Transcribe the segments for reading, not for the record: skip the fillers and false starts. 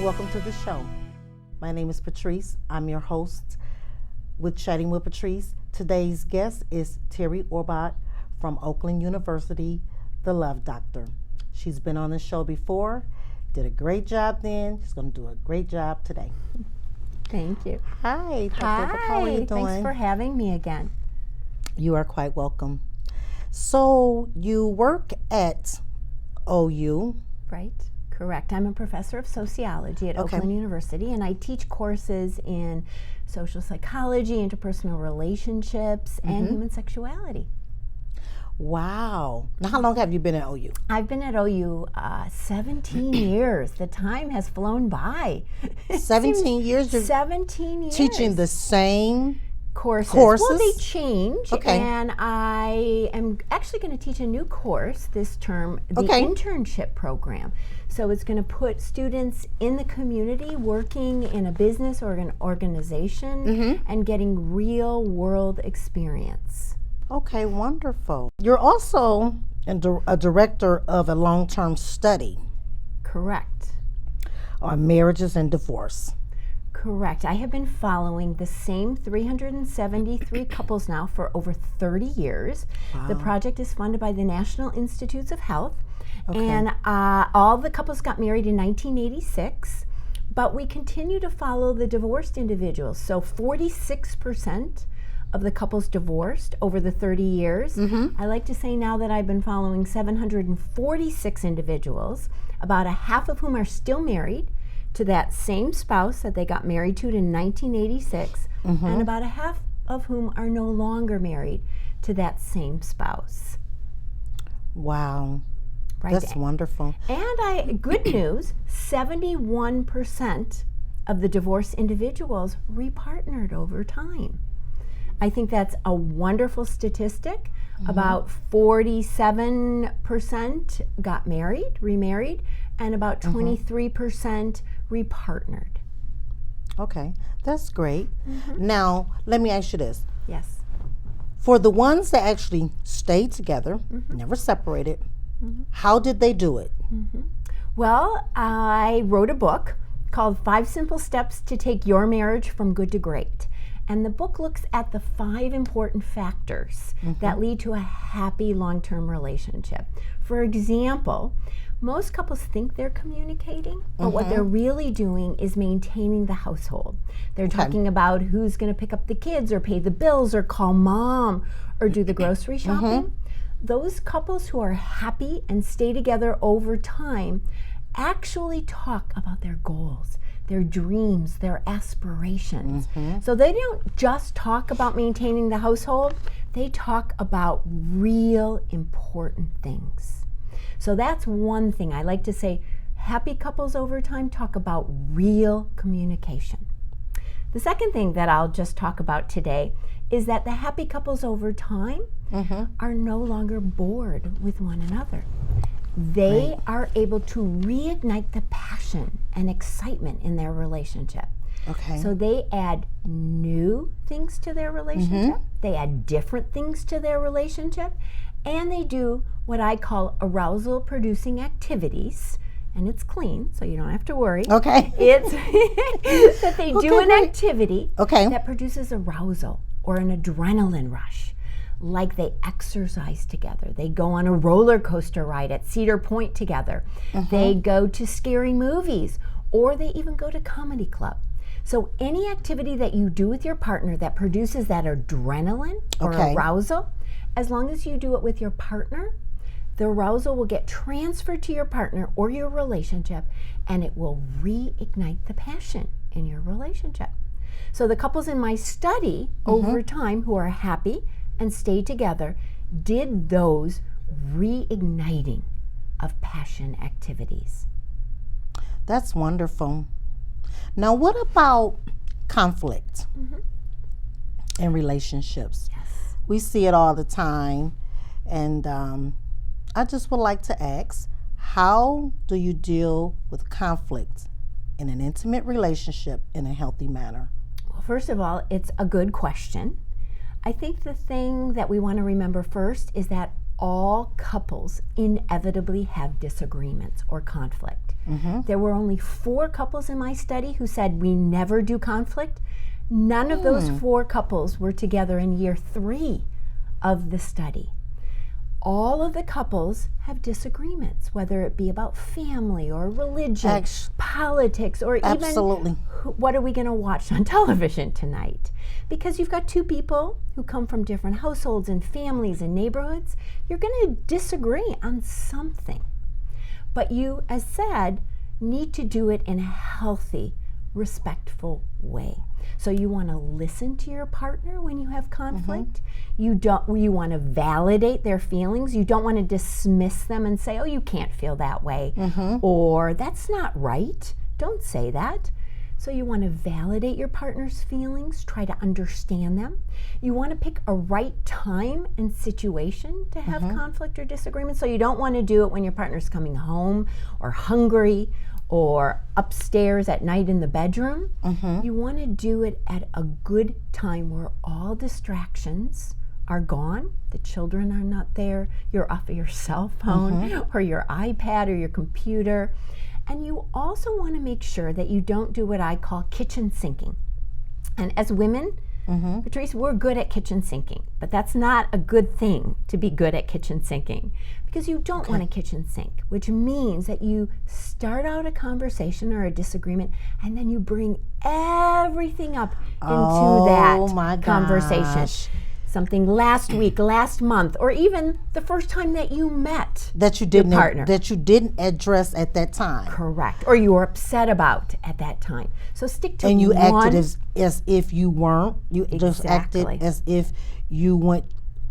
welcome to the show. My name is Patrice. I'm your host with Chatting with Patrice. Today's guest is Terri Orbuch from Oakland University, the Love Doctor. She's been on the show before, did a great job then. She's going to do a great job today. Thank you. Hi, Dr. Hi, Orbuch. How are you doing? Thanks for having me again. You are quite welcome. So you work at OU. Right, correct. I'm a professor of sociology at Oakland University, and I teach courses in social psychology, interpersonal relationships, and human sexuality. Wow. Now, how long have you been at OU? I've been at OU 17 years. The time has flown by. 17 years? 17 years. Teaching the same courses? Well, they change, Okay. and I am actually going to teach a new course this term, the internship program. So it's going to put students in the community working in a business or an organization and getting real world experience. Okay, wonderful. You're also a director of a long-term study Correct. on marriages and divorce. Correct. I have been following the same 373 couples now for over 30 years. Wow. The project is funded by the National Institutes of Health. And all the couples got married in 1986, but we continue to follow the divorced individuals. So 46% of the couples divorced over the 30 years. I like to say now that I've been following 746 individuals, about a half of whom are still married to that same spouse that they got married to in 1986, and about a half of whom are no longer married to that same spouse. Wow. Right. That's wonderful. And good news, 71% of the divorced individuals repartnered over time. I think that's a wonderful statistic. About 47% got married, remarried, and about 23% repartnered. Okay, that's great. Now, let me ask you this. Yes. For the ones that actually stayed together, never separated, how did they do it? Well, I wrote a book called 5 Simple Steps to Take Your Marriage from Good to Great. And the book looks at the 5 important factors that lead to a happy long-term relationship. For example, most couples think they're communicating, but what they're really doing is maintaining the household. They're talking about who's going to pick up the kids or pay the bills or call mom or do the grocery shopping. Those couples who are happy and stay together over time actually talk about their goals, their dreams, their aspirations. So they don't just talk about maintaining the household, they talk about real important things. So that's one thing. I like to say happy couples over time talk about real communication. The second thing that I'll just talk about today is that the happy couples over time are no longer bored with one another. They are able to reignite the passion and excitement in their relationship. Okay. So they add new things to their relationship, they add different things to their relationship, and they do what I call arousal producing activities. And it's clean, so you don't have to worry. Okay. It's that they do an activity that produces arousal or an adrenaline rush. Like they exercise together. They go on a roller coaster ride at Cedar Point together. They go to scary movies, or they even go to comedy club. So any activity that you do with your partner that produces that adrenaline or arousal, as long as you do it with your partner, the arousal will get transferred to your partner or your relationship, and it will reignite the passion in your relationship. So the couples in my study over time who are happy and stay together did those reigniting of passion activities. That's wonderful. Now, what about conflict in relationships? Yes. We see it all the time, and I just would like to ask, how do you deal with conflict in an intimate relationship in a healthy manner? Well, first of all, it's a good question. I think the thing that we want to remember first is that all couples inevitably have disagreements or conflict. There were only 4 couples in my study who said we never do conflict. None of those 4 couples were together in year 3 of the study. All of the couples have disagreements, whether it be about family or religion, politics, or even what are we going to watch on television tonight? Because you've got 2 people who come from different households and families and neighborhoods. You're going to disagree on something. But you, as said, need to do it in a healthy, respectful way. So you want to listen to your partner when you have conflict. You want to validate their feelings. You don't want to dismiss them and say, "Oh, you can't feel that way," or "That's not right." Don't say that. So you want to validate your partner's feelings, try to understand them. You want to pick a right time and situation to have conflict or disagreement. So you don't want to do it when your partner's coming home or hungry or upstairs at night in the bedroom. You want to do it at a good time where all distractions are gone. The children are not there. You're off of your cell phone or your iPad or your computer. And you also want to make sure that you don't do what I call kitchen sinking. And as women, Patrice, we're good at kitchen sinking, but that's not a good thing to be good at kitchen sinking, because you don't want to kitchen sink, which means that you start out a conversation or a disagreement and then you bring everything up into that conversation. Something last week, last month, or even the first time that you met your partner. That you didn't address at that time. Correct. Or you were upset about at that time. So stick to and you acted as if you weren't. You just acted as if you went,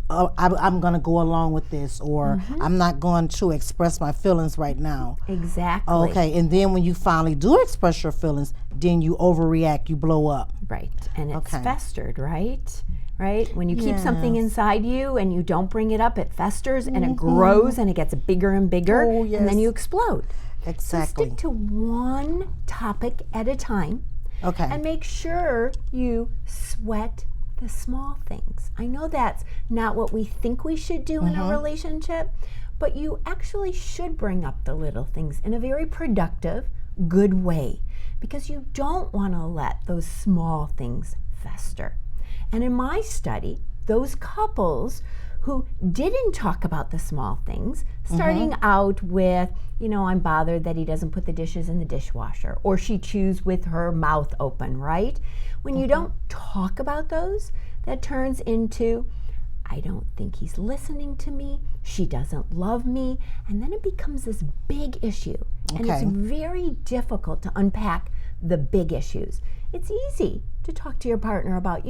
I'm going to go along with this, or I'm not going to express my feelings right now. Exactly. Okay, and then when you finally do express your feelings, then you overreact, you blow up. Right, and it's festered, right? Right? When you keep something inside you and you don't bring it up, it festers and it grows and it gets bigger and bigger, and then you explode. Exactly. So stick to one topic at a time. And make sure you sweat the small things. I know that's not what we think we should do in a relationship, but you actually should bring up the little things in a very productive, good way, because you don't want to let those small things fester. And in my study, those couples who didn't talk about the small things, starting out with, I'm bothered that he doesn't put the dishes in the dishwasher, or she chews with her mouth open, right? When you don't talk about those, that turns into, I don't think he's listening to me, she doesn't love me, and then it becomes this big issue. And it's very difficult to unpack the big issues. It's easy to talk to your partner about,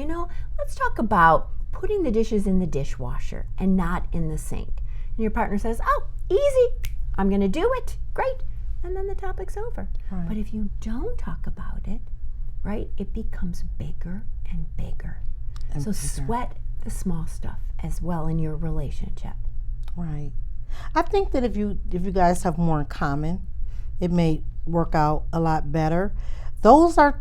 let's talk about putting the dishes in the dishwasher and not in the sink. And your partner says, "Oh, easy, I'm going to do it, great." And then the topic's over. Right. But if you don't talk about it, right, it becomes bigger and bigger. So sweat the small stuff as well in your relationship. Right. I think that if you guys have more in common, it may work out a lot better. Those are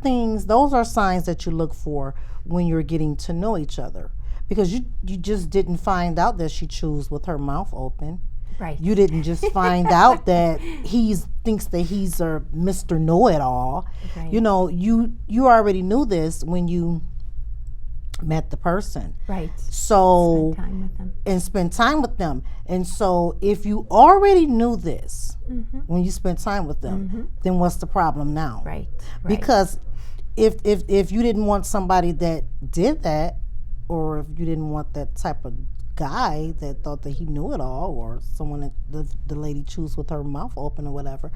signs that you look for when you're getting to know each other, because you just didn't find out that she chews with her mouth open. Right. You didn't just find out that he thinks that he's a Mr. Know-It-All. Right. You already knew this when you met the person. Right. So spend time with them. And spend time with them. And so if you already knew this when you spent time with them, then what's the problem now? Right. Because if you didn't want somebody that did that, or if you didn't want that type of guy that thought that he knew it all, or someone that the lady chews with her mouth open or whatever,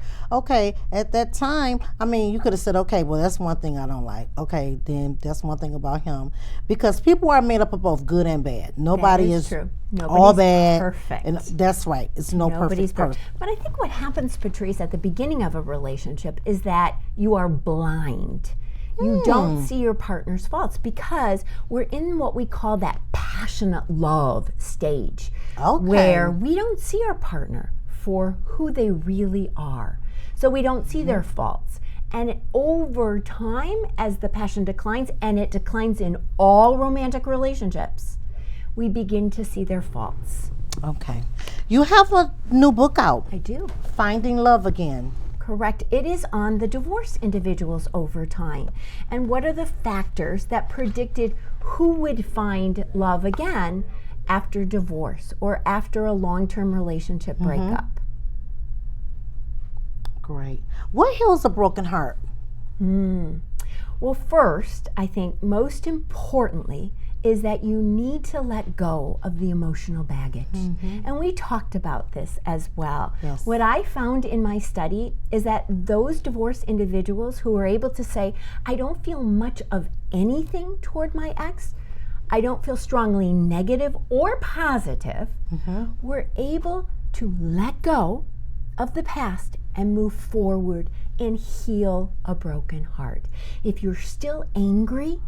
at that time, you could have said, okay, well, that's one thing I don't like. Okay, then that's one thing about him. Because people are made up of both good and bad. Nobody is true. all bad. Perfect. And that's right. It's nobody's perfect. But I think what happens, Patrice, at the beginning of a relationship is that you are blind. You don't see your partner's faults because we're in what we call that passionate love stage, where we don't see our partner for who they really are. So we don't see their faults. And over time, as the passion declines, and it declines in all romantic relationships, we begin to see their faults. Okay. You have a new book out, I do. Finding Love Again. Correct. It is on the divorced individuals over time. And what are the factors that predicted who would find love again after divorce or after a long-term relationship breakup? Great. What heals a broken heart? Well, first, I think most importantly is that you need to let go of the emotional baggage. And we talked about this as well. Yes. What I found in my study is that those divorced individuals who are able to say, I don't feel much of anything toward my ex, I don't feel strongly negative or positive, were able to let go of the past and move forward and heal a broken heart. If you're still angry,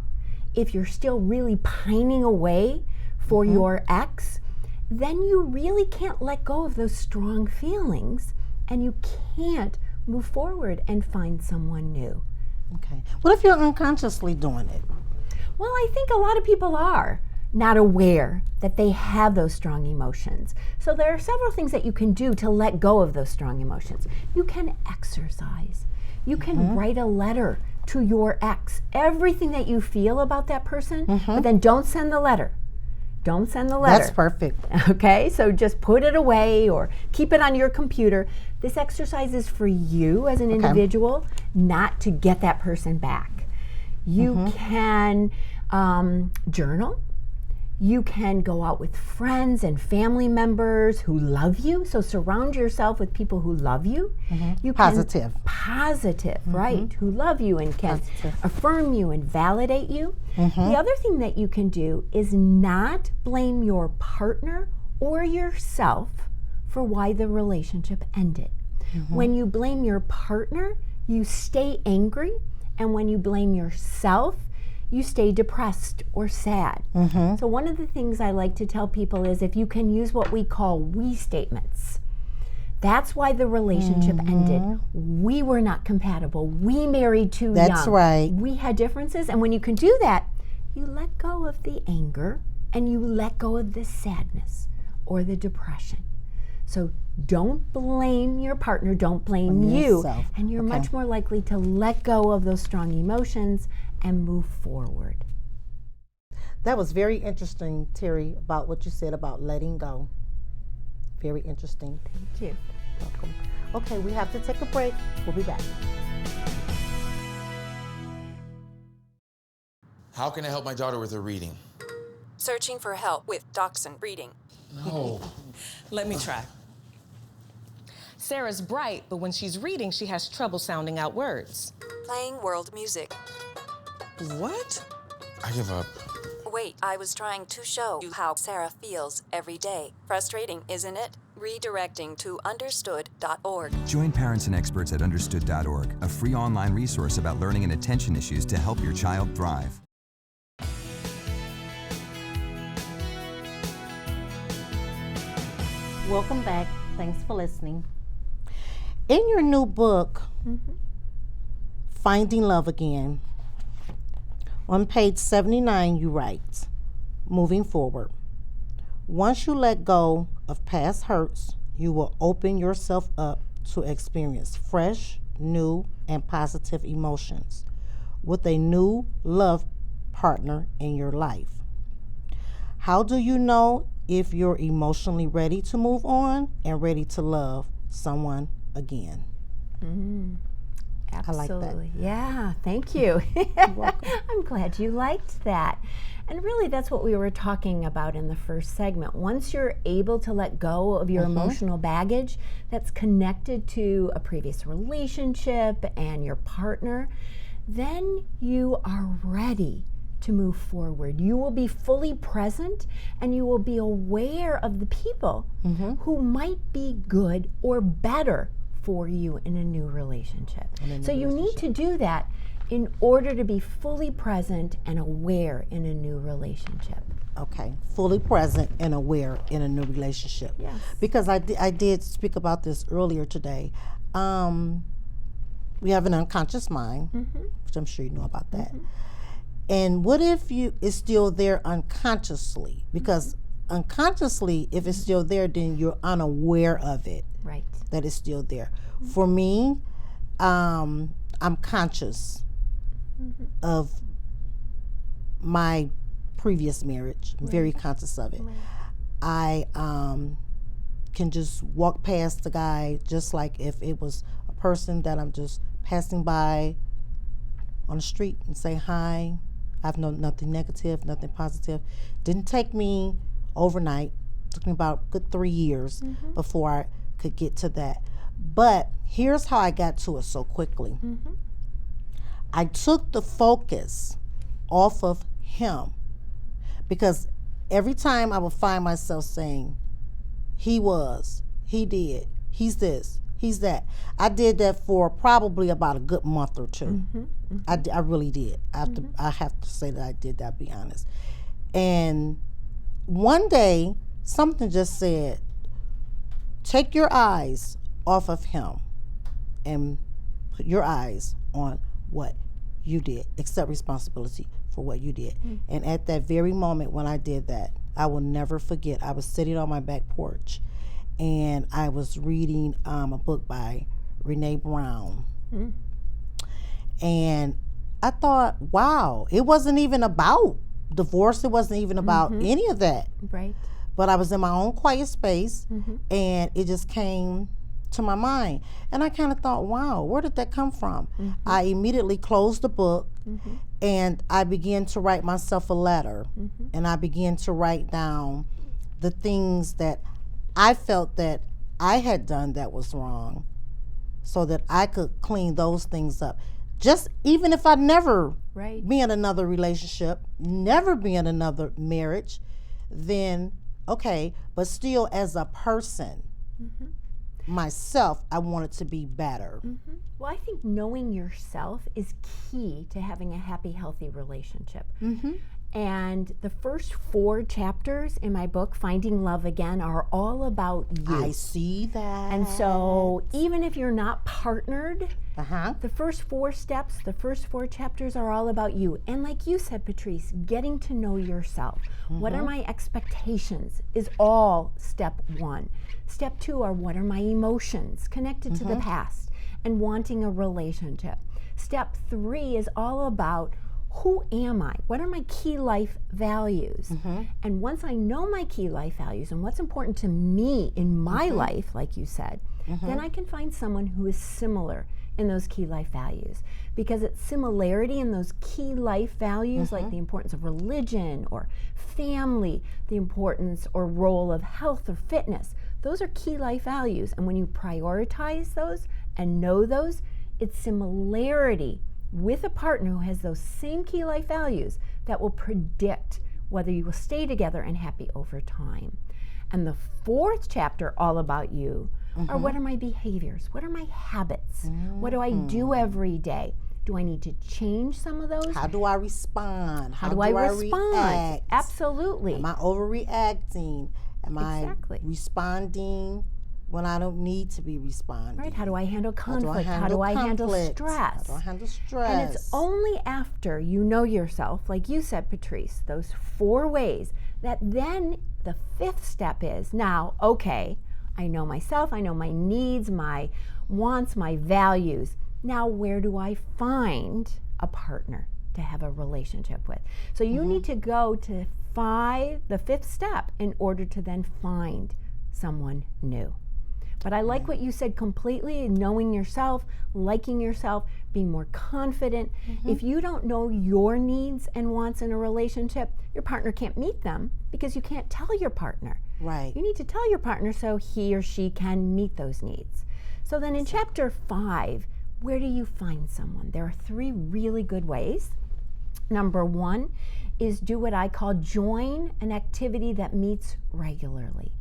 if you're still really pining away for your ex, then you really can't let go of those strong feelings and you can't move forward and find someone new. Okay. What if you're unconsciously doing it? Well, I think a lot of people are not aware that they have those strong emotions. So there are several things that you can do to let go of those strong emotions. You can exercise. You can write a letter to your ex, everything that you feel about that person, but then don't send the letter. Don't send the letter. That's perfect. Okay, so just put it away or keep it on your computer. This exercise is for you as an individual, not to get that person back. You can journal. You can go out with friends and family members who love you. So surround yourself with people who love you. You Positive. Positive, right? Who love you and can affirm you and validate you. The other thing that you can do is not blame your partner or yourself for why the relationship ended. When you blame your partner, you stay angry. And when you blame yourself, you stay depressed or sad. So one of the things I like to tell people is if you can use what we call we statements. That's why the relationship ended. We were not compatible. We married too young. That's right. We had differences. And when you can do that, you let go of the anger and you let go of the sadness or the depression. So don't blame your partner, don't blame you. Yourself. And you're much more likely to let go of those strong emotions and move forward. That was very interesting, Terri, about what you said about letting go. Very interesting. Thank you. Welcome. Okay, we have to take a break. We'll be back. How can I help my daughter with her reading? Searching for help with Dachshund reading. No. Let me try. Sarah's bright, but when she's reading, she has trouble sounding out words. Playing world music. What? I give up. Wait, I was trying to show you how Sarah feels every day. Frustrating, isn't it? Redirecting to understood.org. Join parents and experts at understood.org, a free online resource about learning and attention issues to help your child thrive. Welcome back. Thanks for listening. In your new book, Finding Love Again, on page 79, you write, moving forward, once you let go of past hurts, you will open yourself up to experience fresh, new, and positive emotions with a new love partner in your life. How do you know if you're emotionally ready to move on and ready to love someone again? Absolutely. I like that. Yeah, thank you. I'm glad you liked that. And really, that's what we were talking about in the first segment. Once you're able to let go of your emotional baggage that's connected to a previous relationship and your partner, then you are ready to move forward. You will be fully present and you will be aware of the people who might be good or better for you in a new relationship. So you need to do that in order to be fully present and aware in a new relationship. Okay, fully present and aware in a new relationship. Yes. Because I did speak about this earlier today. We have an unconscious mind, which I'm sure you know about that. And what if it's still there unconsciously? Because unconsciously, if it's still there, then you're unaware of it. Right. That it's still there. For me, I'm conscious of my previous marriage. I'm very conscious of it. I can just walk past the guy just like if it was a person that I'm just passing by on the street and say hi. I've known nothing negative, nothing positive. Didn't take me overnight. Took me about a good 3 years before I could get to that. But here's how I got to it so quickly. I took the focus off of him, because every time I would find myself saying, he was, he did, he's this, he's that. I did that for probably about a good month or two. I really did. I have to say that I did that, be honest. And one day, something just said, take your eyes off of him and put your eyes on what you did. Accept responsibility for what you did. And at that very moment when I did that, I will never forget. I was sitting on my back porch and I was reading a book by Renee Brown. And I thought, wow, it wasn't even about divorce. It wasn't even about any of that. Right. But I was in my own quiet space and it just came to my mind. And I kind of thought, wow, where did that come from? I immediately closed the book and I began to write myself a letter. And I began to write down the things that I felt that I had done that was wrong, so that I could clean those things up. Just even if I never be in another relationship, never be in another marriage, then okay, but still as a person, myself, I wanted to be better. Well, I think knowing yourself is key to having a happy, healthy relationship. And the first 4 chapters in my book, Finding Love Again, are all about you. I see that. And so even if you're not partnered, the first 4 steps, the first 4 chapters are all about you. And like you said, Patrice, getting to know yourself. What are my expectations is all step 1. Step 2 are what are my emotions connected to the past and wanting a relationship. Step 3 is all about who am I? What are my key life values? And once I know my key life values and what's important to me in my life, like you said, then I can find someone who is similar in those key life values. Because it's similarity in those key life values, like the importance of religion or family, the importance or role of health or fitness. Those are key life values. And when you prioritize those and know those, it's similarity with a partner who has those same key life values that will predict whether you will stay together and happy over time. And the 4th chapter, all about you, are what are my behaviors? What are my habits? What do I do every day? Do I need to change some of those? How do I respond? How do I respond? React? Absolutely. Am I overreacting? Am I responding when I don't need to be responding? Right. How do I handle conflict? How do I handle stress? How do I handle stress? And it's only after you know yourself, like you said, Patrice, those 4 ways, that then the 5th step is, now, okay, I know myself, I know my needs, my wants, my values. Now, where do I find a partner to have a relationship with? So you need to go to the 5th step in order to then find someone new. But I like what you said completely, knowing yourself, liking yourself, being more confident. If you don't know your needs and wants in a relationship, your partner can't meet them because you can't tell your partner. Right. You need to tell your partner so he or she can meet those needs. So then in chapter 5, where do you find someone? There are 3 really good ways. Number 1 is do what I call join an activity that meets regularly.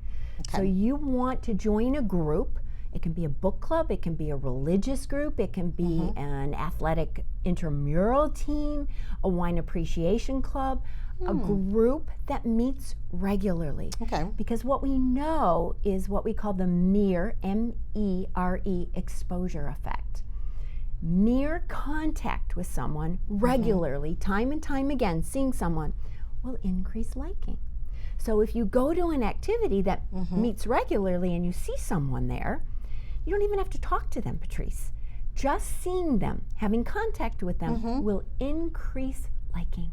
Okay. So you want to join a group. It can be a book club, it can be a religious group, it can be an athletic intramural team, a wine appreciation club, a group that meets regularly. Okay. Because what we know is what we call the mere, M-E-R-E, exposure effect. Mere contact with someone regularly, time and time again, seeing someone, will increase liking. So if you go to an activity that meets regularly and you see someone there, you don't even have to talk to them, Patrice. Just seeing them, having contact with them will increase liking.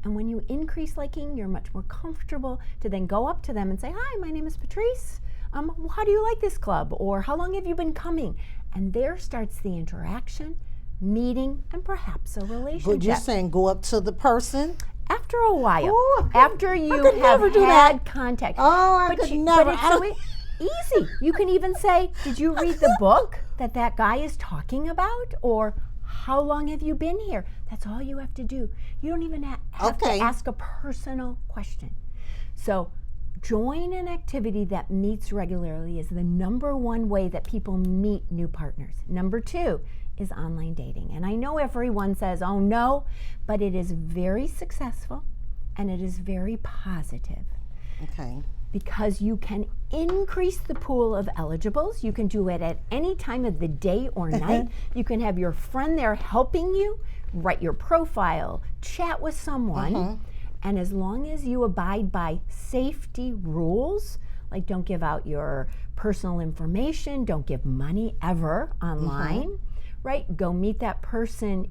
And when you increase liking, you're much more comfortable to then go up to them and say, "Hi, my name is Patrice. How do you like this club?" Or "How long have you been coming?" And there starts the interaction, meeting, and perhaps a relationship. But you're saying go up to the person? After a while, Ooh, after you could have never do had that. contact. Oh, I could never. But it's so easy. You can even say, "Did you read the book that guy is talking about?" Or "How long have you been here?" That's all you have to do. You don't even have to ask a personal question. So join an activity that meets regularly is the number one way that people meet new partners. Number two is online dating. And I know everyone says, "Oh no," but it is very successful and it is very positive. Okay. Because you can increase the pool of eligibles. You can do it at any time of the day or night. You can have your friend there helping you write your profile, chat with someone. And as long as you abide by safety rules, like don't give out your personal information, don't give money ever online, right? Go meet that person,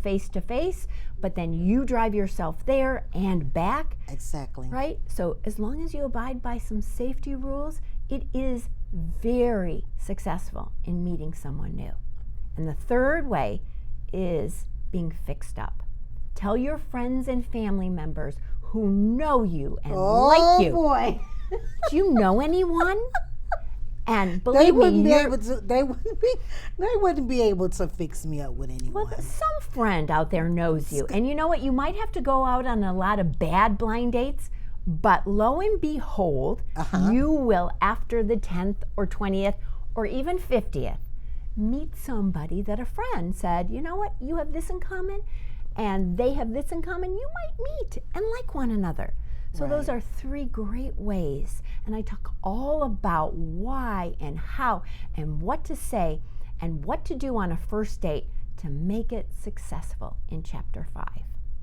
face to face, but then you drive yourself there and back. Exactly. Right? So as long as you abide by some safety rules, it is very successful in meeting someone new. And the third way is being fixed up. Tell your friends and family members who know you and like you. Oh boy. Do you know anyone? And They believe wouldn't me, be able to. They wouldn't be able to fix me up with anyone. well, some friend out there knows you. And you know what? You might have to go out on a lot of bad blind dates, but lo and behold, you will, after the 10th or 20th or even 50th, meet somebody that a friend said, "You know what? You have this in common, and they have this in common. You might meet and like one another." So those are three great ways. And I talk all about why and how and what to say and what to do on a first date to make it successful in Chapter 5.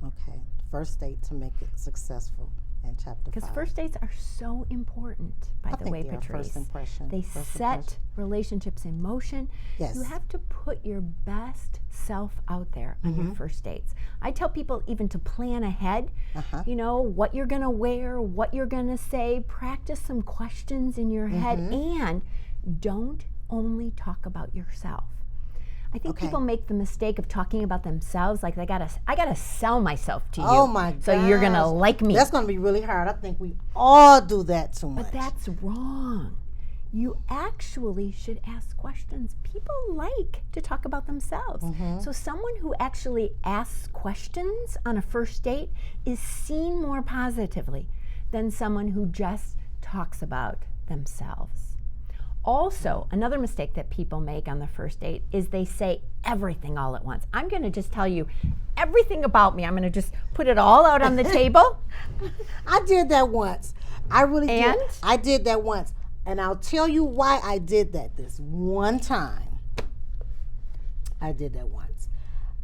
Okay. First date to make it successful in Chapter 5. Because first dates are so important, by the way, they are Patrice. first impression. They First set impression. relationships in motion. Yes. You have to put your best self out there on your first dates. I tell people even to plan ahead, what you're going to wear, what you're going to say, practice some questions in your head, and don't only talk about yourself. I think people make the mistake of talking about themselves like I gotta sell myself to you. Oh my God. So you're gonna like me. That's gonna be really hard. I think we all do that too much. But that's wrong. You actually should ask questions. People like to talk about themselves. So someone who actually asks questions on a first date is seen more positively than someone who just talks about themselves. Also, another mistake that people make on the first date is they say everything all at once. I'm going to just tell you everything about me. I'm going to just put it all out on the table. I did that once. I really did. And? I did that once. And I'll tell you why I did that this one time. I did that once.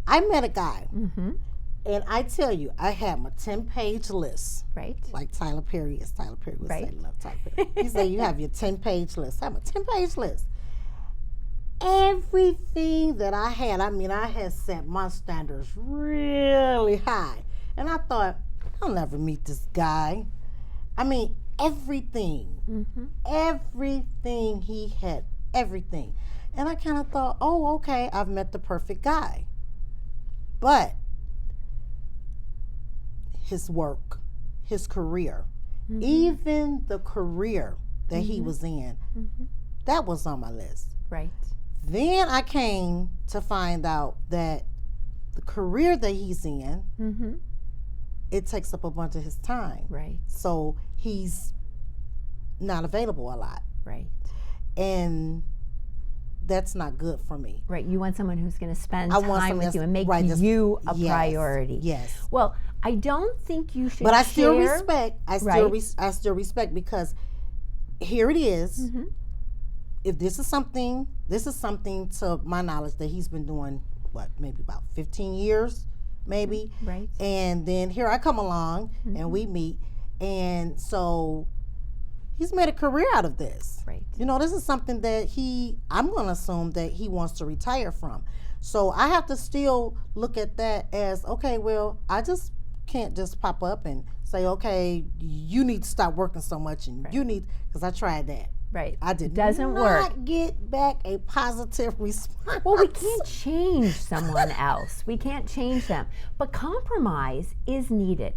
I met a guy. And I tell you, I had my 10-page list. Right. Like Tyler Perry is. Tyler Perry would say, Right. love Tyler Perry. He said, you have your 10-page list. I have a 10-page list. Everything that I had set my standards really high. And I thought, I'll never meet this guy. I mean, everything. Everything he had. Everything. And I kind of thought, oh, okay, I've met the perfect guy. But his work, his career, even the career that he was in, that was on my list. Right. Then I came to find out that the career that he's in, it takes up a bunch of his time. Right. So he's not available a lot. Right. And that's not good for me. Right. You want someone who's going to spend I want time someone with you and make that's- you a yes, priority. Yes. Well, I don't think you should But I still share- respect. I still respect because here it is. If this is something to my knowledge that he's been doing, maybe about 15 years, maybe. Right. And then here I come along and we meet, And so he's made a career out of this. Right. You know, this is something that I'm going to assume that he wants to retire from. So I have to still look at that as, okay, well, I just can't just pop up and say, okay, you need to stop working so much and you need, because I tried that. Right. I did Doesn't not work. get back a positive response. Well, we can't change someone else. We can't change them. But compromise is needed.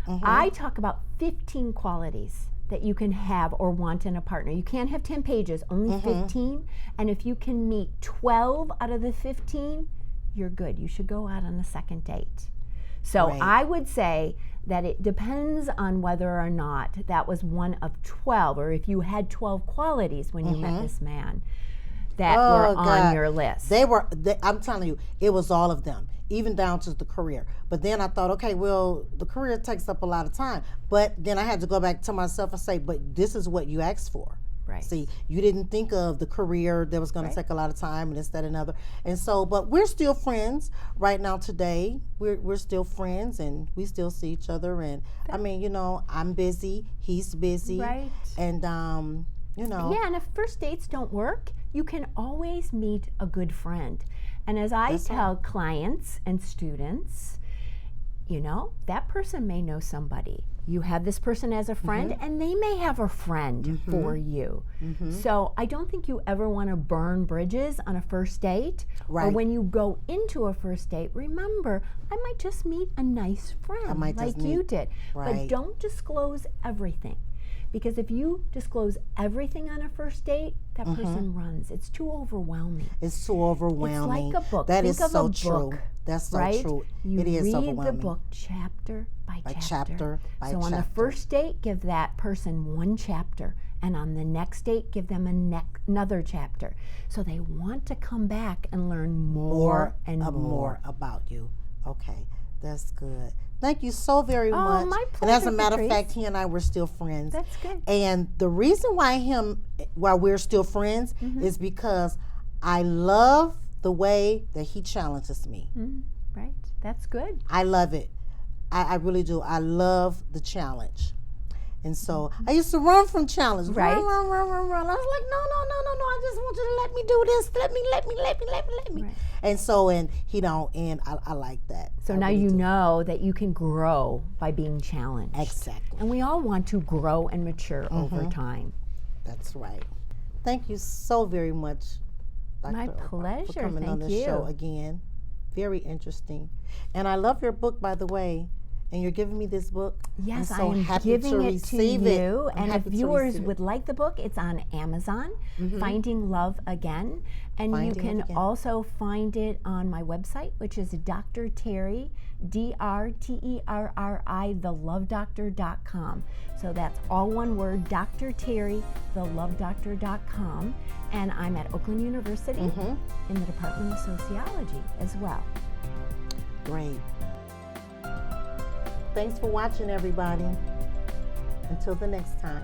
I talk about 15 qualities that you can have or want in a partner. You can't have 10 pages, only 15. And if you can meet 12 out of the 15, you're good. You should go out on a second date. So Right. I would say that it depends on whether or not that was one of 12, or if you had 12 qualities when you met this man that were on your list. I'm telling you, it was all of them, even down to the career. But then I thought, okay, well, the career takes up a lot of time. But then I had to go back to myself and say, but this is what you asked for. Right. See, you didn't think of the career that was going to take a lot of time and this, that, and other. And so, but we're still friends right now today. We're still friends and we still see each other. And I mean, you know, I'm busy, he's busy. Right. And, you know. Yeah, and if first dates don't work, you can always meet a good friend. And as I tell clients and students, you know, that person may know somebody. You have this person as a friend, and they may have a friend for you. So I don't think you ever want to burn bridges on a first date. Or when you go into a first date, remember, I might just meet a nice friend like you did. But don't disclose everything. Because if you disclose everything on a first date, that person runs. It's too overwhelming. It's too overwhelming. It's like a book. That is Think of so a true. book, That's so right? true. You It is read overwhelming. the book chapter by chapter by so on the chapter. first date, give that person one chapter. And on the next date, give them another chapter. So they want to come back and learn more and more. about you. Okay, that's good. Thank you so very much. My And as a pleasure, matter of Patrice. fact, he and I were still friends. That's good. And the reason why we're still friends is because I love the way that he challenges me. Right? That's good. I love it. I really do. I love the challenge. And so I used to run from challenge. Right. Run. I was like, no. I just want you to let me do this. Let me. Right. And so, and he don't, and I like that. So I now really you do. know that you can grow by being challenged. Exactly. And we all want to grow and mature over time. That's right. Thank you so very much, Dr. My Orbuch, pleasure. for coming on Thank the you. show again. Very interesting. And I love your book, by the way. And you're giving me this book. Yes, I'm so I am happy giving to it to receive you. it. I'm And if happy to viewers receive it. would like the book, it's on Amazon, Finding Love Again. And Finding you can Love Again. also find it on my website, which is Dr. Terri, DrTerri, thelovedoctor.com. So that's all one word, Dr. Terri, thelovedoctor.com. And I'm at Oakland University in the Department of Sociology as well. Great. Thanks for watching, everybody. Until the next time.